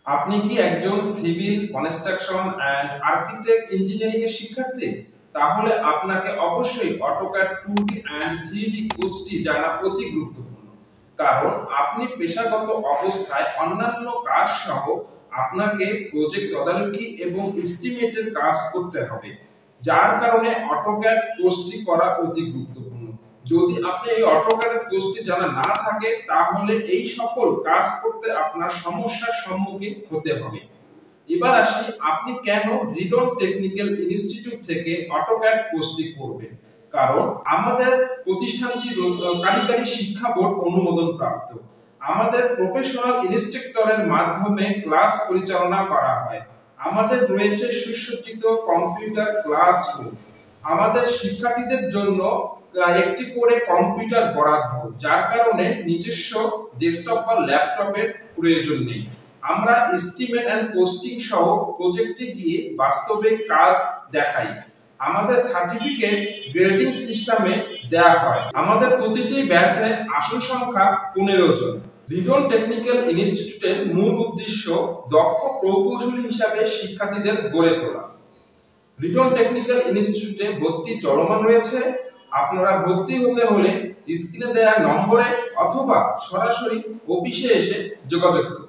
আপনি কি একজন civil construction and architect engineering এর শিক্ষার্থী? তাহলে আপনাকে অবশ্যই অটোক্যাড 2D অ্যান্ড 3D কোর্সটি জানা অতি গুরুত্বপূর্ণ। কারণ আপনি পেশাগত অবস্থায় অন্যান্য কাজ সহ আপনাকে প্রজেক্ট তদারকি এবং এস্টিমেটের কাজ করতে হবে, যার কারণে অটোক্যাড কোর্সটি করা অতি গুরুত্বপূর্ণ। যদি আপনি এই অটোক্যাড কোর্সটি জানা না থাকে তাহলে এই সকল কাজ করতে আপনার সমস্যার সম্মুখীন হতে হবে। এবার আসি, আপনি কেন রিডন টেকনিক্যাল ইনস্টিটিউট থেকে অটোক্যাড কোর্সটি করবেন। কারণ আমাদের প্রতিষ্ঠানটি কারিগরি শিক্ষা বোর্ড অনুমোদন প্রাপ্ত। আমাদের প্রফেশনাল ইনস্ট্রাক্টরের মাধ্যমে ক্লাস পরিচালনা করা হয়। আমাদের রয়েছে সুসজ্জিত কম্পিউটার ক্লাসরুম। আমাদের শিক্ষার্থীদের জন্য একটি করে কম্পিউটার বরাদ্দ, যার কারণে নিজস্ব ডেস্কটপ বা ল্যাপটপের প্রয়োজন নেই। আমরা এস্টিমেট এন্ড কোস্টিং সহ প্রজেক্টে গিয়ে বাস্তবে কাজ দেখাই। আমাদের সার্টিফিকেট গ্রেডিং সিস্টেমে দেয়া হয়। আমাদের প্রতিটি ব্যাচে আসন সংখ্যা 15 জন। রিডন টেকনিক্যাল ইনস্টিটিউটের মূল উদ্দেশ্য দক্ষ প্রকৌশলী হিসাবে শিক্ষার্থীদের গড়ে তোলা। রিডন টেকনিক্যাল ইনস্টিটিউটে ভর্তি চলমান রয়েছে। আপনারা ভর্তি হতে হলে স্ক্রিনে দেওয়া নম্বরে অথবা সরাসরি অফিসে এসে যোগাযোগ করুন।